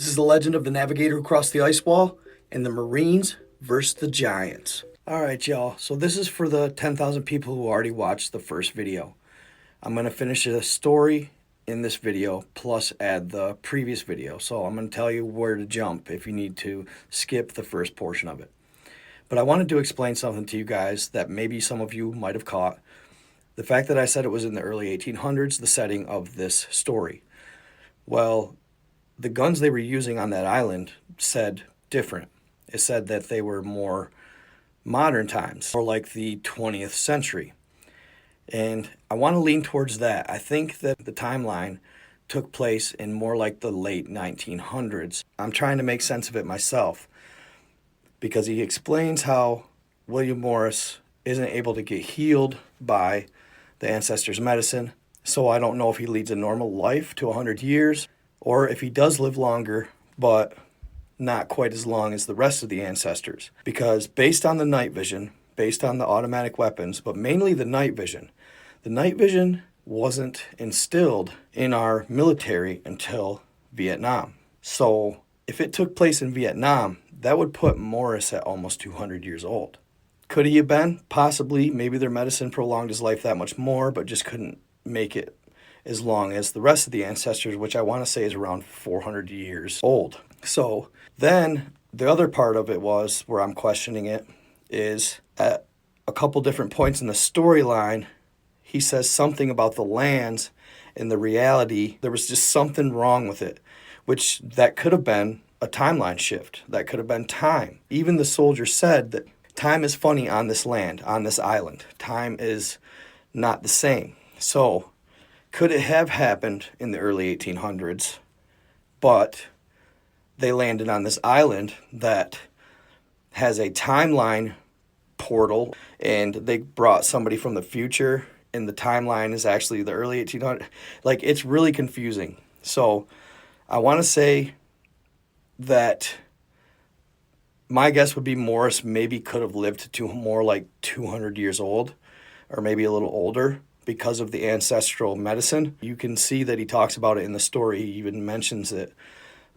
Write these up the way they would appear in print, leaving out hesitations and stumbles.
This is the legend of the Navigator who crossed the ice wall and the Marines versus the Giants. Alright, y'all, so this is for the 10,000 people who already watched the first video. I'm going to finish a story in this video plus add the previous video. So I'm going to tell you where to jump if you need to skip the first portion of it. But I wanted to explain something to you guys that maybe some of you might have caught. The fact that I said it was in the early 1800s, the setting of this story. Well, the guns they were using on that island said different. It said that they were more modern times, or like the 20th century. And I want to lean towards that. I think that the timeline took place in more like the late 1900s. I'm trying to make sense of it myself because he explains how William Morris isn't able to get healed by the ancestors' medicine. So I don't know if he leads a normal life to 100 years or if he does live longer, but not quite as long as the rest of the ancestors. Because based on the night vision, based on the automatic weapons, but mainly the night vision wasn't instilled in our military until Vietnam. So if it took place in Vietnam, that would put Morris at almost 200 years old. Could he have been? Possibly. Maybe their medicine prolonged his life that much more, but just couldn't make it as long as the rest of the ancestors, which I want to say is around 400 years old. So then the other part of it was, where I'm questioning it, is at a couple different points in the storyline, he says something about the lands and the reality. There was just something wrong with it, which that could have been a timeline shift. That could have been time. Even the soldier said that time is funny on this land, on this island. Time is not the same. So could it have happened in the early 1800s, but they landed on this island that has a timeline portal and they brought somebody from the future and the timeline is actually the early 1800s? Like, it's really confusing. So I want to say that my guess would be Morris maybe could have lived to more like 200 years old or maybe a little older because of the ancestral medicine. You can see that he talks about it in the story. He even mentions it,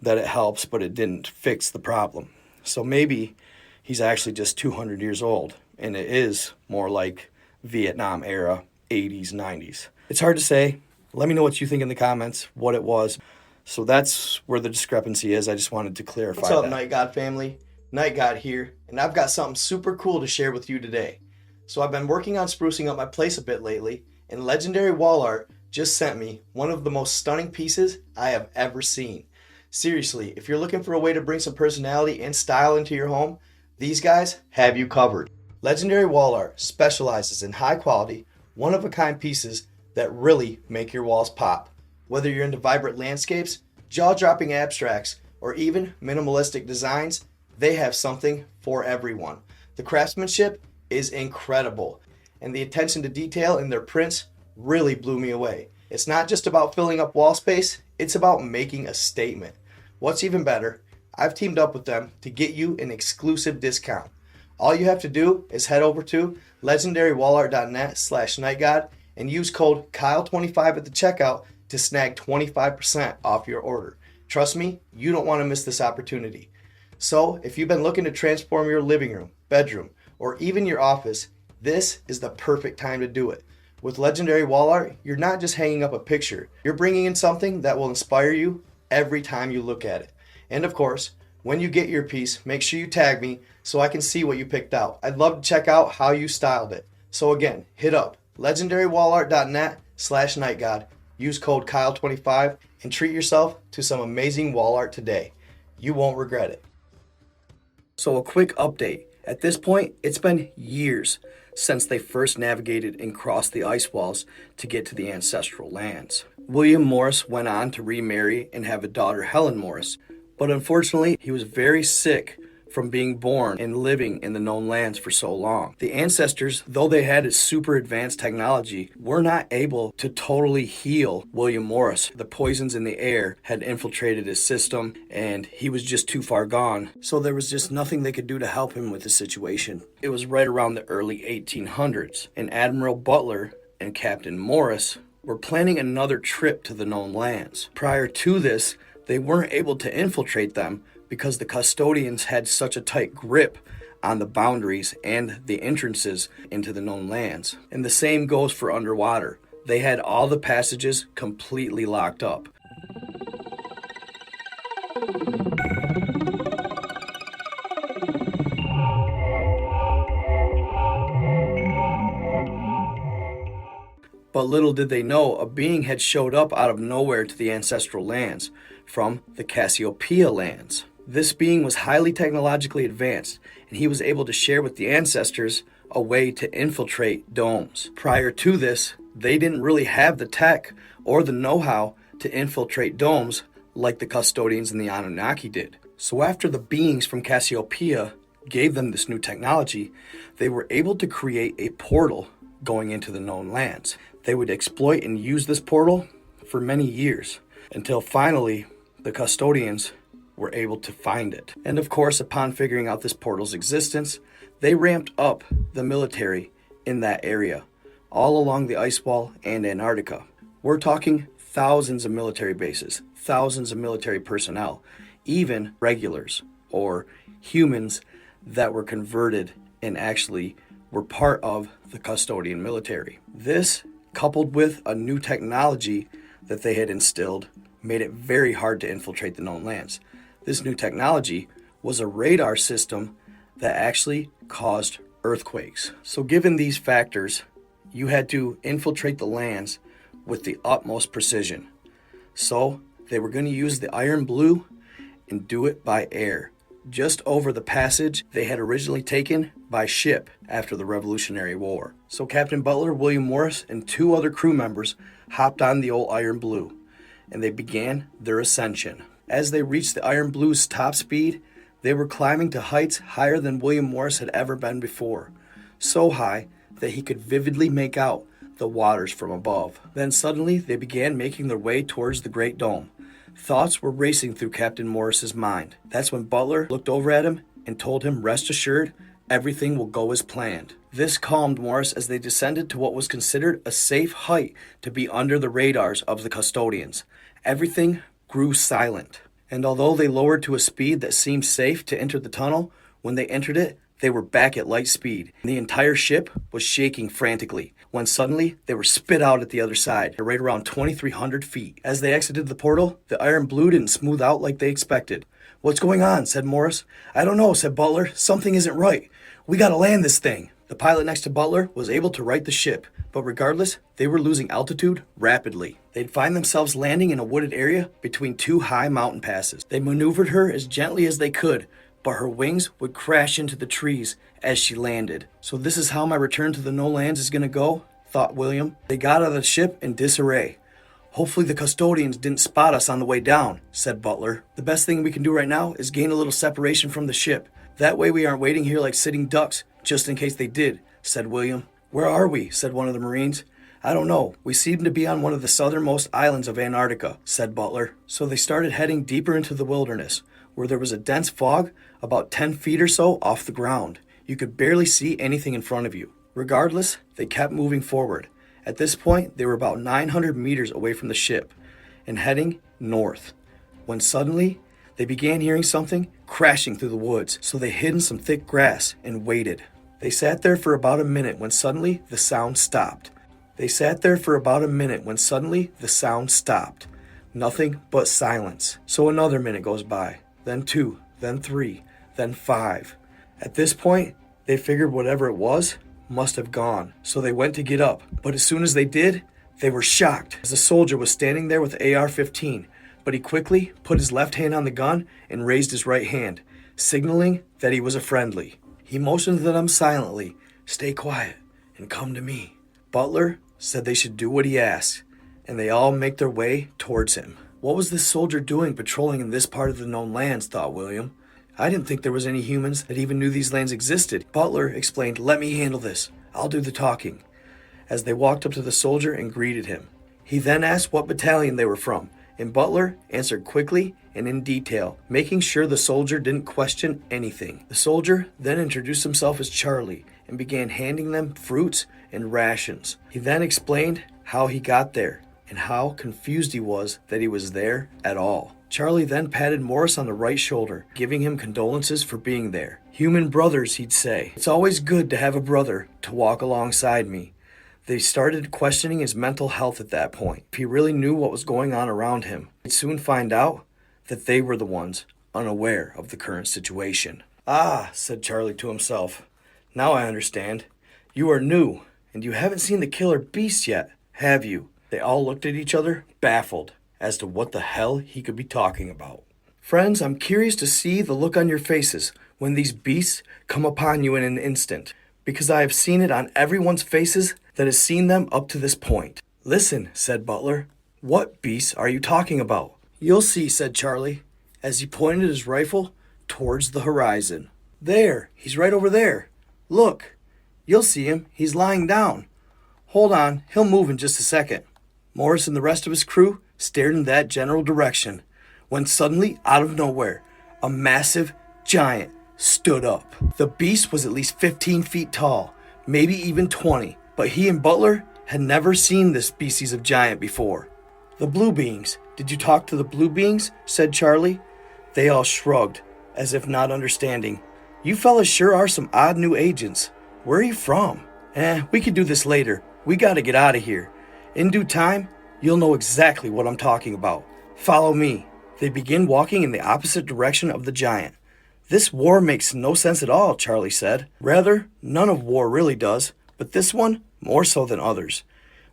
that it helps, but it didn't fix the problem. So maybe he's actually just 200 years old, and it is more like Vietnam era, 80s, 90s. It's hard to say. Let me know what you think in the comments, what it was. So that's where the discrepancy is. I just wanted to clarify that. What's up, Night God family? Night God here, and I've got something super cool to share with you today. So I've been working on sprucing up my place a bit lately, and Legendary Wall Art just sent me one of the most stunning pieces I have ever seen. Seriously, if you're looking for a way to bring some personality and style into your home, these guys have you covered. Legendary Wall Art specializes in high quality, one-of-a-kind pieces that really make your walls pop. Whether you're into vibrant landscapes, jaw-dropping abstracts, or even minimalistic designs, they have something for everyone. The craftsmanship is incredible, and the attention to detail in their prints really blew me away. It's not just about filling up wall space, it's about making a statement. What's even better, I've teamed up with them to get you an exclusive discount. All you have to do is head over to legendarywallart.net/nightgod and use code Kyle25 at the checkout to snag 25% off your order. Trust me, you don't want to miss this opportunity. So if you've been looking to transform your living room, bedroom, or even your office, this is the perfect time to do it. With Legendary Wall Art, you're not just hanging up a picture, you're bringing in something that will inspire you every time you look at it. And of course, when you get your piece, make sure you tag me so I can see what you picked out. I'd love to check out how you styled it. So again, hit up legendarywallart.net/nightgod, use code Kyle25, and treat yourself to some amazing wall art today. You won't regret it. So a quick update. At this point, it's been years since they first navigated and crossed the ice walls to get to the ancestral lands. William Morris went on to remarry and have a daughter, Helen Morris, but unfortunately, he was very sick from being born and living in the known lands for so long. The ancestors, though they had a super advanced technology, were not able to totally heal William Morris. The poisons in the air had infiltrated his system and he was just too far gone. So there was just nothing they could do to help him with the situation. It was right around the early 1800s, and Admiral Butler and Captain Morris were planning another trip to the known lands. Prior to this, They weren't able to infiltrate them because the custodians had such a tight grip on the boundaries and the entrances into the known lands. And the same goes for underwater. They had all the passages completely locked up. But little did they know, a being had showed up out of nowhere to the ancestral lands, from the Cassiopeia lands. This being was highly technologically advanced, and he was able to share with the ancestors a way to infiltrate domes. Prior to this, they didn't really have the tech or the know-how to infiltrate domes like the custodians and the Anunnaki did. So after the beings from Cassiopeia gave them this new technology, they were able to create a portal going into the known lands. They would exploit and use this portal for many years, until finally the custodians were able to find it. And of course, upon figuring out this portal's existence, they ramped up the military in that area, all along the Icewall and Antarctica. We're talking thousands of military bases, thousands of military personnel, even regulars or humans that were converted and actually were part of the custodian military. This, coupled with a new technology that they had instilled, made it very hard to infiltrate the known lands. This new technology was a radar system that actually caused earthquakes. So given these factors, you had to infiltrate the lands with the utmost precision. So they were going to use the iron blue and do it by air, just over the passage they had originally taken by ship after the Revolutionary War. So Captain Butler, William Morris, and 2 other crew members hopped on the old Iron Blue, and they began their ascension. As they reached the Iron Blue's top speed, they were climbing to heights higher than William Morris had ever been before, so high that he could vividly make out the waters from above. Then suddenly they began making their way towards the Great Dome. Thoughts were racing through Captain Morris's mind. That's when Butler looked over at him and told him, rest assured, everything will go as planned. This calmed Morris as they descended to what was considered a safe height to be under the radars of the custodians. Everything grew silent, and although they lowered to a speed that seemed safe to enter the tunnel, when they entered it, they were back at light speed. The entire ship was shaking frantically, when suddenly they were spit out at the other side, right around 2,300 feet. As they exited the portal, the Iron Blue didn't smooth out like they expected. "What's going on?" said Morris. "I don't know," said Butler. "Something isn't right. We gotta land this thing." The pilot next to Butler was able to right the ship, but regardless, they were losing altitude rapidly. They'd find themselves landing in a wooded area between 2 high mountain passes. They maneuvered her as gently as they could, but her wings would crash into the trees as she landed. "So this is how my return to the No Lands is gonna go?" thought William. They got out of the ship in disarray. "Hopefully the custodians didn't spot us on the way down," said Butler. "The best thing we can do right now is gain a little separation from the ship. That way we aren't waiting here like sitting ducks, just in case they did," said William. "Where are we?" said one of the Marines. "I don't know. We seem to be on one of the southernmost islands of Antarctica," said Butler. So they started heading deeper into the wilderness, where there was a dense fog about 10 feet or so off the ground. You could barely see anything in front of you. Regardless, they kept moving forward. At this point, they were about 900 meters away from the ship and heading north, when suddenly they began hearing something crashing through the woods. So they hid in some thick grass and waited. They sat there for about a minute when suddenly the sound stopped. Nothing but silence. So another minute goes by, then 2, then 3, then 5. At this point, they figured whatever it was must have gone. So they went to get up, but as soon as they did, they were shocked as a soldier was standing there with AR-15, but he quickly put his left hand on the gun and raised his right hand, signaling that he was a friendly. He motioned to them silently, "Stay quiet and come to me." Butler said they should do what he asked, and they all make their way towards him. What was this soldier doing patrolling in this part of the known lands, thought William. I didn't think there was any humans that even knew these lands existed. Butler explained, "Let me handle this. I'll do the talking," as they walked up to the soldier and greeted him. He then asked what battalion they were from, and Butler answered quickly and in detail, making sure the soldier didn't question anything. The soldier then introduced himself as Charlie and began handing them fruits and rations. He then explained how he got there and how confused he was that he was there at all. Charlie then patted Morris on the right shoulder, giving him condolences for being there. Human brothers, he'd say. It's always good to have a brother to walk alongside me. They started questioning his mental health at that point. If he really knew what was going on around him, he'd soon find out that they were the ones unaware of the current situation. Ah, said Charlie to himself. Now I understand. You are new, and you haven't seen the killer beast yet, have you? They all looked at each other, baffled as to what the hell he could be talking about. Friends, I'm curious to see the look on your faces when these beasts come upon you in an instant, because I have seen it on everyone's faces that has seen them up to this point. Listen, said Butler. What beasts are you talking about? You'll see, said Charlie, as he pointed his rifle towards the horizon. There, he's right over there. Look, you'll see him. He's lying down. Hold on, he'll move in just a second. Morris and the rest of his crew stared in that general direction, when suddenly, out of nowhere, a massive giant stood up. The beast was at least 15 feet tall, maybe even 20, but he and Butler had never seen this species of giant before. The blue beings. Did you talk to the blue beings? Said Charlie. They all shrugged, as if not understanding. You fellas sure are some odd new agents. Where are you from? We could do this later. We gotta get out of here. In due time, you'll know exactly what I'm talking about. Follow me. They begin walking in the opposite direction of the giant. This war makes no sense at all, Charlie said. Rather, none of war really does, but this one, more so than others.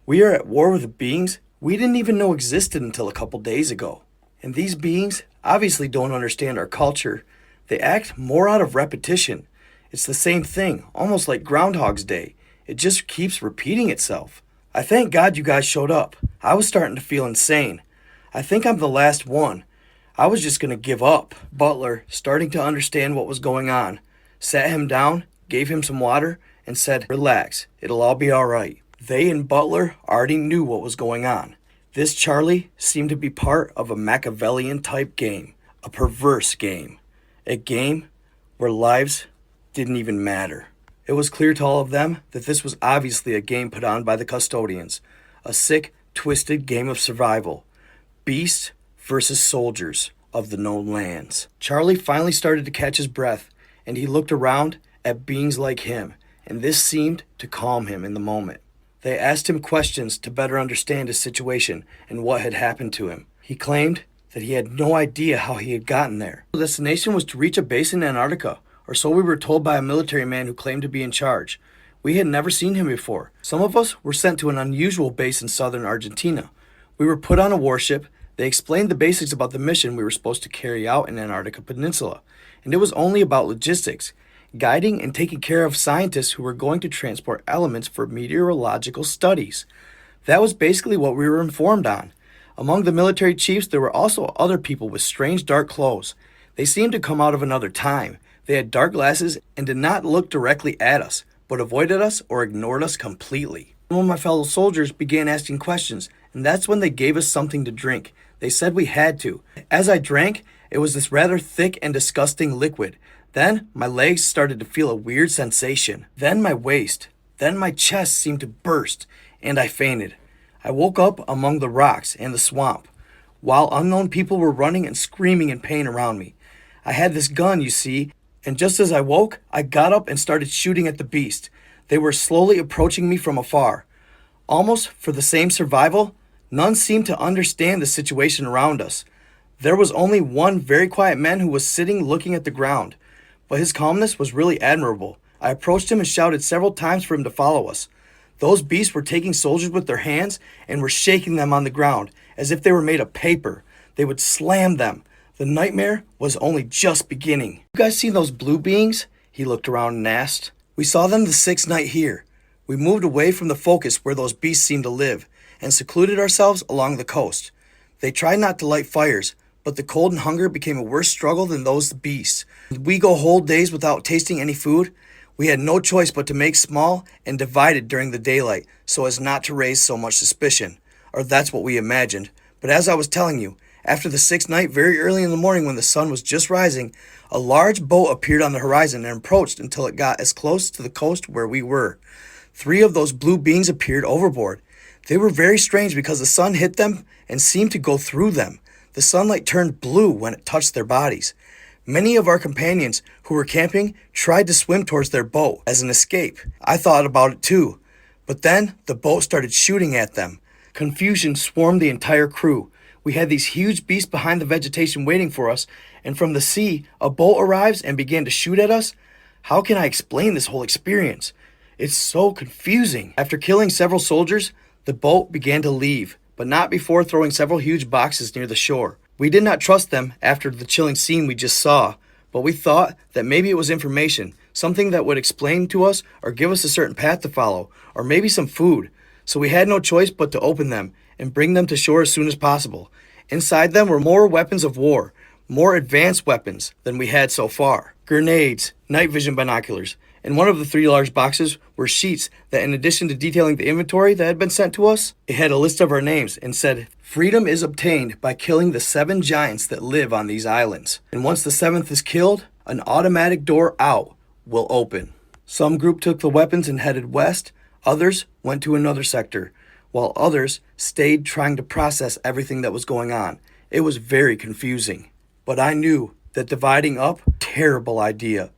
We are at war with beings we didn't even know existed until a couple days ago. And these beings obviously don't understand our culture. They act more out of repetition. It's the same thing, almost like Groundhog's Day. It just keeps repeating itself. I thank God you guys showed up. I was starting to feel insane. I think I'm the last one. I was just going to give up. Butler, starting to understand what was going on, sat him down, gave him some water, and said, Relax, it'll all be all right. They and Butler already knew what was going on. This Charlie seemed to be part of a Machiavellian-type game, a perverse game, a game where lives didn't even matter. It was clear to all of them that this was obviously a game put on by the custodians, a sick, twisted game of survival. Beasts versus soldiers of the known lands. Charlie finally started to catch his breath, and he looked around at beings like him, and this seemed to calm him in the moment. They asked him questions to better understand his situation and what had happened to him. He claimed that he had no idea how he had gotten there. The destination was to reach a base in Antarctica, or so we were told by a military man who claimed to be in charge. We had never seen him before. Some of us were sent to an unusual base in southern Argentina. We were put on a warship. They explained the basics about the mission we were supposed to carry out in Antarctica Peninsula, and it was only about logistics, guiding and taking care of scientists who were going to transport elements for meteorological studies. That was basically what we were informed on. Among the military chiefs, there were also other people with strange dark clothes. They seemed to come out of another time. They had dark glasses and did not look directly at us, but avoided us or ignored us completely. Some of my fellow soldiers began asking questions, and that's when they gave us something to drink. They said we had to. As I drank, it was this rather thick and disgusting liquid. Then my legs started to feel a weird sensation. Then my waist. Then my chest seemed to burst, and I fainted. I woke up among the rocks and the swamp, while unknown people were running and screaming in pain around me. I had this gun, you see, and just as I woke, I got up and started shooting at the beast. They were slowly approaching me from afar. Almost for the same survival, none seemed to understand the situation around us. There was only one very quiet man who was sitting looking at the ground, but his calmness was really admirable. I approached him and shouted several times for him to follow us. Those beasts were taking soldiers with their hands and were shaking them on the ground as if they were made of paper. They would slam them. The nightmare was only just beginning. You guys seen those blue beings? He looked around and asked. We saw them the sixth night here. We moved away from the focus where those beasts seemed to live and secluded ourselves along the coast. They tried not to light fires, but the cold and hunger became a worse struggle than those beasts. We go whole days without tasting any food. We had no choice but to make small and divided during the daylight so as not to raise so much suspicion. Or that's what we imagined. But as I was telling you, after the sixth night, very early in the morning when the sun was just rising, a large boat appeared on the horizon and approached until it got as close to the coast where we were. 3 of those blue beings appeared overboard. They were very strange because the sun hit them and seemed to go through them. The sunlight turned blue when it touched their bodies. Many of our companions who were camping tried to swim towards their boat as an escape. I thought about it too, but then the boat started shooting at them. Confusion swarmed the entire crew. We had these huge beasts behind the vegetation waiting for us, and from the sea, a boat arrives and began to shoot at us. How can I explain this whole experience? It's so confusing. After killing several soldiers, the boat began to leave, but not before throwing several huge boxes near the shore. We did not trust them after the chilling scene we just saw, but we thought that maybe it was information, something that would explain to us or give us a certain path to follow, or maybe some food. So we had no choice but to open them and bring them to shore as soon as possible. Inside them were more weapons of war, more advanced weapons than we had so far. Grenades, night vision binoculars, and one of the 3 large boxes were sheets that, in addition to detailing the inventory that had been sent to us, it had a list of our names and said, "Freedom is obtained by killing the 7 giants that live on these islands. And once the 7th is killed, an automatic door out will open." Some group took the weapons and headed west, others went to another sector, while others stayed trying to process everything that was going on. It was very confusing. But I knew that dividing up, terrible idea.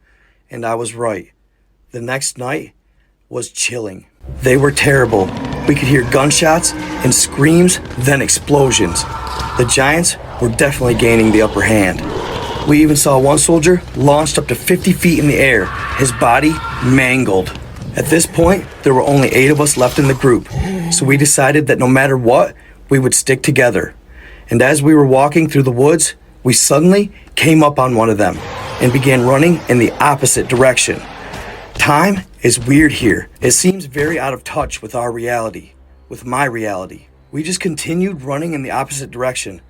And I was right. The next night was chilling. They were terrible. We could hear gunshots and screams, then explosions. The giants were definitely gaining the upper hand. We even saw one soldier launched up to 50 feet in the air, his body mangled. At this point, there were only 8 of us left in the group, so we decided that no matter what, we would stick together. And as we were walking through the woods, we suddenly came up on one of them and began running in the opposite direction. Time is weird here. It seems very out of touch with our reality, with my reality. We just continued running in the opposite direction,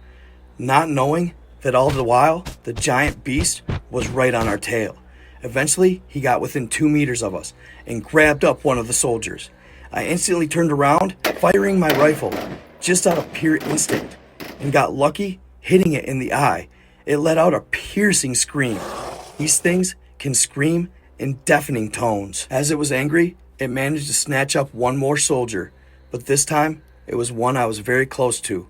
not knowing that all the while, the giant beast was right on our tail. Eventually, he got within 2 meters of us and grabbed up one of the soldiers. I instantly turned around, firing my rifle, just out of pure instinct, and got lucky hitting it in the eye. It let out a piercing scream. These things can scream in deafening tones. As it was angry, it managed to snatch up one more soldier, but this time, it was one I was very close to.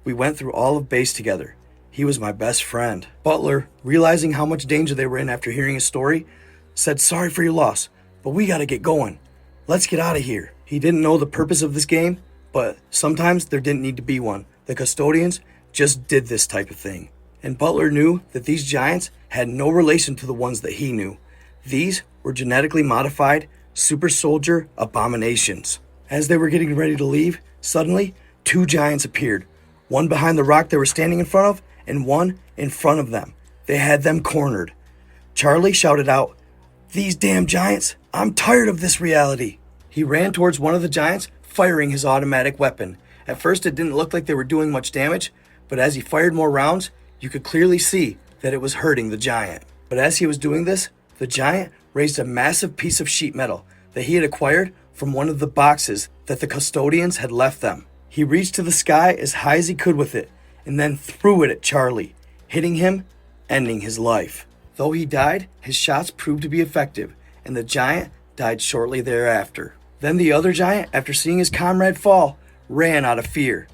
We went through all of base together. He was my best friend. Butler, realizing how much danger they were in after hearing his story, said, "Sorry for your loss, but we gotta get going. Let's get out of here." He didn't know the purpose of this game, but sometimes there didn't need to be one. The custodians just did this type of thing. And Butler knew that these giants had no relation to the ones that he knew. These were genetically modified super soldier abominations. As they were getting ready to leave, suddenly 2 giants appeared. One behind the rock they were standing in front of, and one in front of them. They had them cornered. Charlie shouted out, "These damn giants, I'm tired of this reality." He ran towards one of the giants, firing his automatic weapon. At first it didn't look like they were doing much damage, but as he fired more rounds, you could clearly see that it was hurting the giant. But as he was doing this, the giant raised a massive piece of sheet metal that he had acquired from one of the boxes that the custodians had left them. He reached to the sky as high as he could with it, and then threw it at Charlie, hitting him, ending his life. Though he died, his shots proved to be effective, and the giant died shortly thereafter. Then the other giant, after seeing his comrade fall, ran out of fear.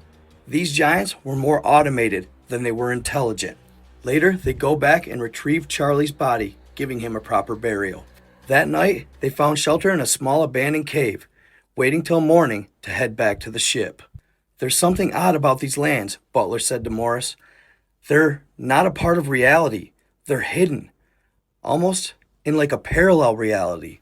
These giants were more automated than they were intelligent. Later, they go back and retrieve Charlie's body, giving him a proper burial. That night, they found shelter in a small abandoned cave, waiting till morning to head back to the ship. "There's something odd about these lands," Butler said to Morris. "They're not a part of reality. They're hidden, almost in like a parallel reality.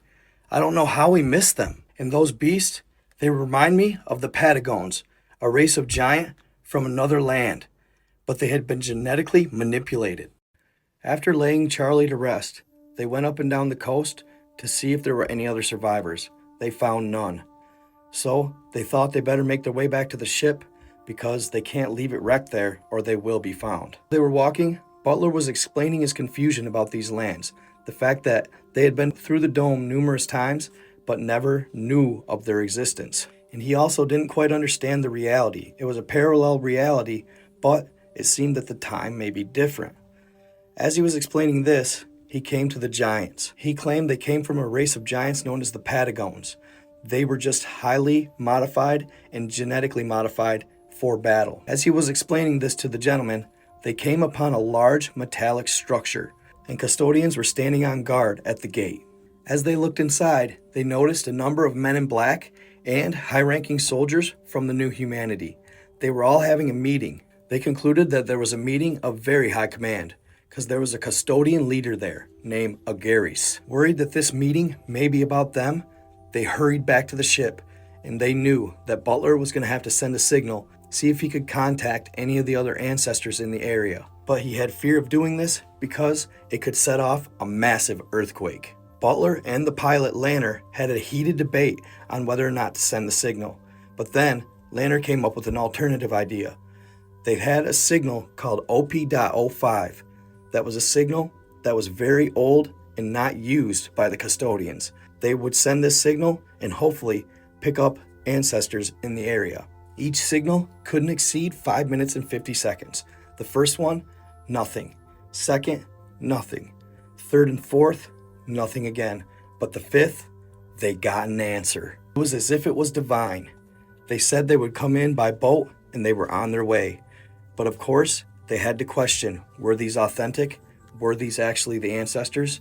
I don't know how we missed them. And those beasts, they remind me of the Patagons, a race of giant from another land, but they had been genetically manipulated." After laying Charlie to rest, they went up and down the coast to see if there were any other survivors. They found none. So they thought they better make their way back to the ship because they can't leave it wrecked there or they will be found. They were walking. Butler was explaining his confusion about these lands, the fact that they had been through the dome numerous times but never knew of their existence. And he also didn't quite understand the reality. It was a parallel reality, but it seemed that the time may be different. As he was explaining this, he came to the giants. He claimed they came from a race of giants known as the Patagons. They were just highly modified and genetically modified for battle. As he was explaining this to the gentleman, They came upon a large metallic structure, and custodians were standing on guard at the gate. As they looked inside, they noticed a number of men in black and high-ranking soldiers from the New Humanity. They were all having a meeting. They concluded that there was a meeting of very high command, because there was a custodian leader there named Agaris. Worried that this meeting may be about them, they hurried back to the ship, and they knew that Butler was going to have to send a signal, see if he could contact any of the other ancestors in the area. But he had fear of doing this because it could set off a massive earthquake. Butler and the pilot Lanner had a heated debate on whether or not to send the signal. But then Lanner came up with an alternative idea. They had a signal called OP.05. That was a signal that was very old and not used by the custodians. They would send this signal and hopefully pick up ancestors in the area. Each signal couldn't exceed 5 minutes and 50 seconds. The first one, nothing. Second, nothing. Third and fourth, nothing again. But the fifth, they got an answer. It was as if it was divine. They said they would come in by boat and they were on their way. But of course, they had to question, were these authentic? Were these actually the ancestors?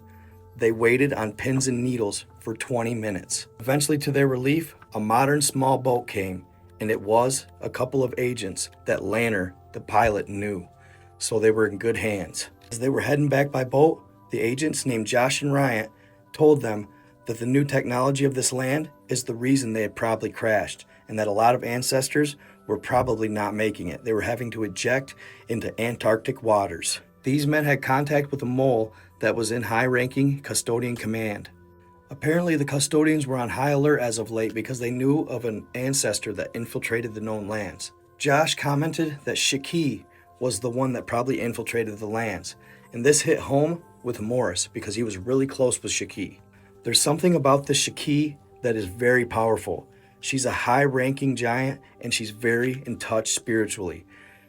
They waited on pins and needles for 20 minutes. Eventually, to their relief, a modern small boat came, and it was a couple of agents that Lanner, the pilot, knew. So they were in good hands. As they were heading back by boat, the agents named Josh and Ryan told them that the new technology of this land is the reason they had probably crashed, and that a lot of ancestors were probably not making it. They were having to eject into Antarctic waters. These men had contact with a mole that was in high-ranking custodian command. Apparently, the custodians were on high alert as of late because they knew of an ancestor that infiltrated the known lands. Josh commented that Shaki was the one that probably infiltrated the lands, and this hit home with Morris because he was really close with Shaki. There's something about the Shaki that is very powerful. She's a high-ranking giant, and she's very in touch spiritually.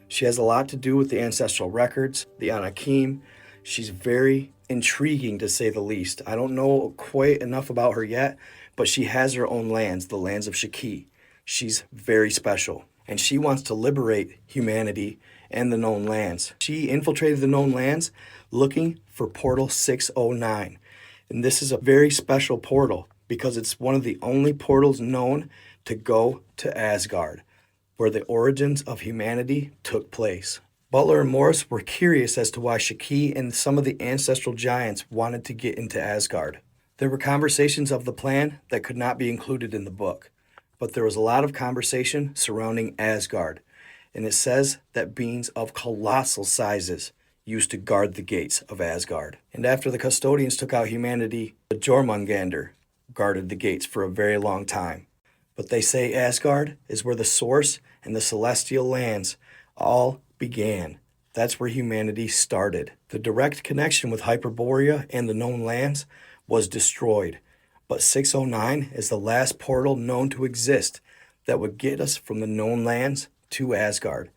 She has a lot to do with the ancestral records, the Anakim. She's very intriguing, to say the least. I don't know quite enough about her yet, but she has her own lands, the lands of Shaki. She's very special, and she wants to liberate humanity and the known lands. She infiltrated the known lands looking for Portal 609, and this is a very special portal because it's one of the only portals known to go to Asgard, where the origins of humanity took place. Butler and Morris were curious as to why Shaki and some of the ancestral giants wanted to get into Asgard. There were conversations of the plan that could not be included in the book, but there was a lot of conversation surrounding Asgard, and it says that beings of colossal sizes used to guard the gates of Asgard. And after the custodians took out humanity, the Jormungandr guarded the gates for a very long time. But they say Asgard is where the source and the celestial lands all began. That's where humanity started. The direct connection with Hyperborea and the known lands was destroyed. But 609 is the last portal known to exist that would get us from the known lands to Asgard.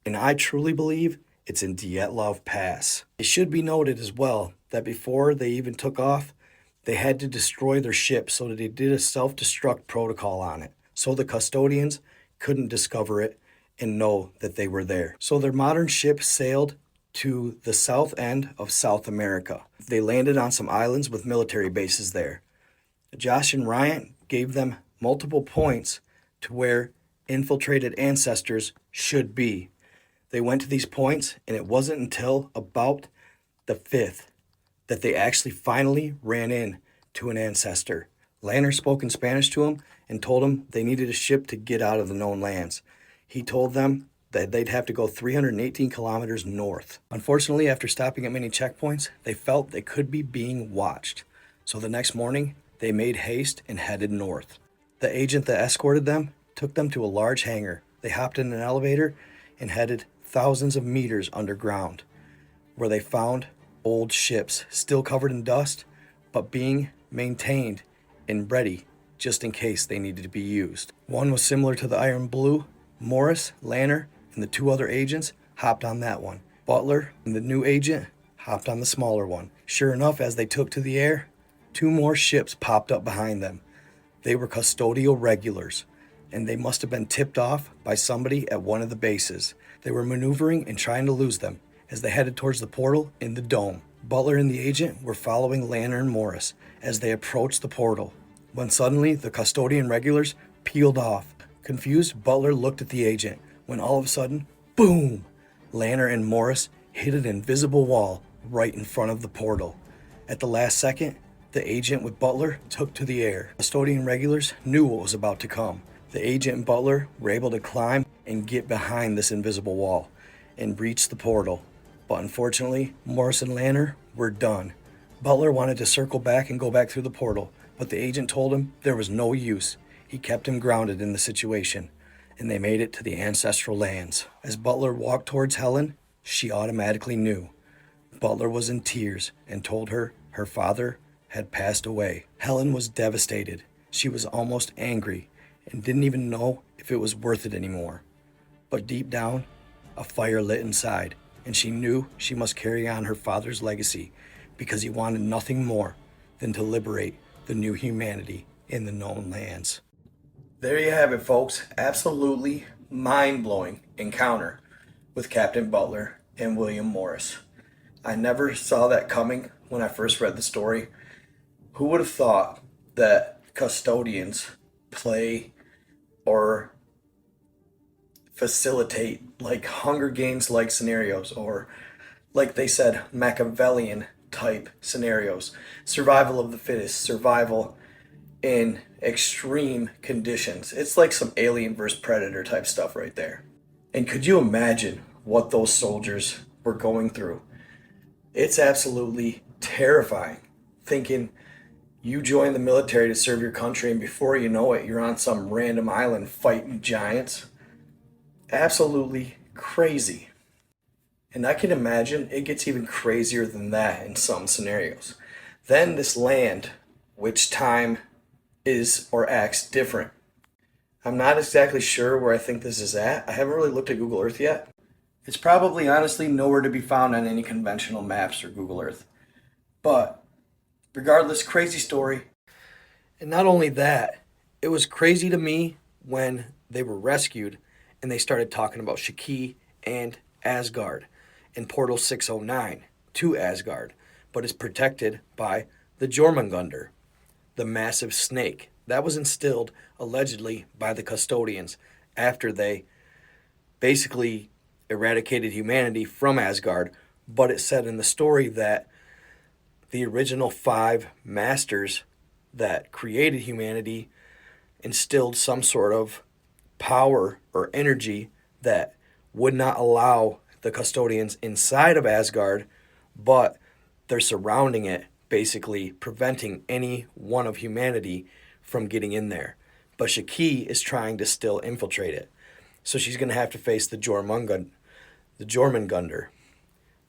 And I truly believe it's in Dietlov Pass. It should be noted as well that before they even took off, they had to destroy their ship so that they did a self-destruct protocol on it, so the custodians couldn't discover it and know that they were there. So their modern ship sailed to the south end of South America. They landed on some islands with military bases there. Josh and Ryan gave them multiple points to where infiltrated ancestors should be. They went to these points, and it wasn't until about the 5th that they actually finally ran in to an ancestor. Lanner spoke in Spanish to him and told him they needed a ship to get out of the known lands. He told them that they'd have to go 318 kilometers north. Unfortunately, after stopping at many checkpoints, they felt they could be being watched. So the next morning, they made haste and headed north. The agent that escorted them took them to a large hangar. They hopped in an elevator and headed thousands of meters underground, where they found old ships still covered in dust, but being maintained and ready just in case they needed to be used. One was similar to the Iron Blue. Morris, Lanner, and the 2 other agents hopped on that one. Butler and the new agent hopped on the smaller one. Sure enough, as they took to the air, 2 more ships popped up behind them. They were custodial regulars, and they must have been tipped off by somebody at one of the bases. They were maneuvering and trying to lose them, as they headed towards the portal in the dome. Butler and the agent were following Lanner and Morris as they approached the portal, when suddenly the custodian regulars peeled off. Confused, Butler looked at the agent, when all of a sudden, boom! Lanner and Morris hit an invisible wall right in front of the portal. At the last second, the agent with Butler took to the air. Custodian regulars knew what was about to come. The agent and Butler were able to climb and get behind this invisible wall and breach the portal. But unfortunately, Morris and Lanner were done. Butler wanted to circle back and go back through the portal, but the agent told him there was no use. He kept him grounded in the situation, and they made it to the ancestral lands. As Butler walked towards Helen, she automatically knew. Butler was in tears and told her her father had passed away. Helen was devastated. She was almost angry and didn't even know if it was worth it anymore. But deep down, a fire lit inside, and she knew she must carry on her father's legacy because he wanted nothing more than to liberate the new humanity in the known lands. There you have it, folks. Absolutely mind-blowing encounter with Captain Butler and William Morris. I never saw that coming when I first read the story. Who would have thought that custodians play or facilitate like Hunger Games like scenarios, or like they said, Machiavellian type scenarios, survival of the fittest, survival in extreme conditions. It's like some Alien vs. Predator type stuff right there. And could you imagine what those soldiers were going through? It's absolutely terrifying thinking you join the military to serve your country, and before you know it, you're on some random island fighting giants. Absolutely crazy. And I can imagine it gets even crazier than that in some scenarios. Then this land, which time is or acts different. I'm not exactly sure where I think this is at. I haven't really looked at Google Earth yet. It's probably honestly nowhere to be found on any conventional maps or Google Earth. But regardless, crazy story. And not only that, it was crazy to me when they were rescued and they started talking about Shiki and Asgard and Portal 609 to Asgard, but is protected by the Jormungandr, the massive snake that was instilled allegedly by the custodians after they basically eradicated humanity from Asgard. But it said in the story that the original 5 masters that created humanity instilled some sort of power or energy that would not allow the custodians inside of Asgard, but they're surrounding it, basically preventing any one of humanity from getting in there. But Shiki is trying to still infiltrate it. So she's going to have to face the Jormungandr.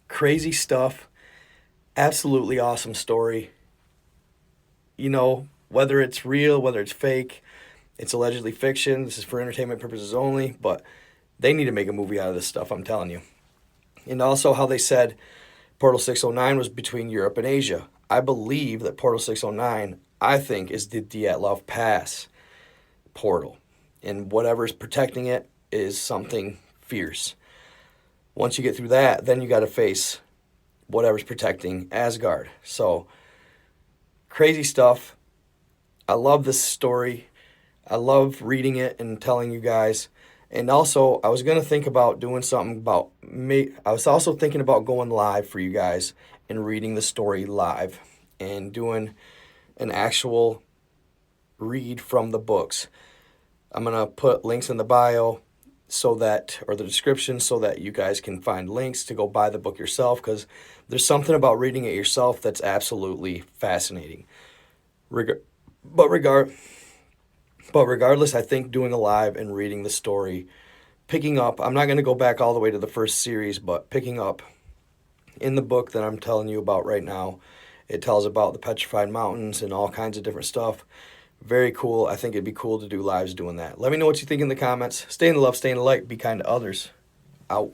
Crazy stuff. Absolutely awesome story. You know, whether it's real, whether it's fake, it's allegedly fiction. This is for entertainment purposes only, but they need to make a movie out of this stuff, I'm telling you. And also how they said Portal 609 was between Europe and Asia. I believe that Portal 609, I think, is the Dyatlov Pass portal. And whatever's protecting it is something fierce. Once you get through that, then you got to face whatever's protecting Asgard. So, crazy stuff. I love this story. I love reading it and telling you guys. And also, I was going to think about doing something about me. I was also thinking about going live for you guys and reading the story live and doing an actual read from the books. I'm going to put links in the bio so that, or the description, so that you guys can find links to go buy the book yourself, because there's something about reading it yourself that's absolutely fascinating. But regardless, I think doing a live and reading the story, picking up, I'm not going to go back all the way to the first series, but picking up in the book that I'm telling you about right now, it tells about the petrified mountains and all kinds of different stuff. Very cool. I think it'd be cool to do lives doing that. Let me know what you think in the comments. Stay in the love, stay in the light, be kind to others. Out.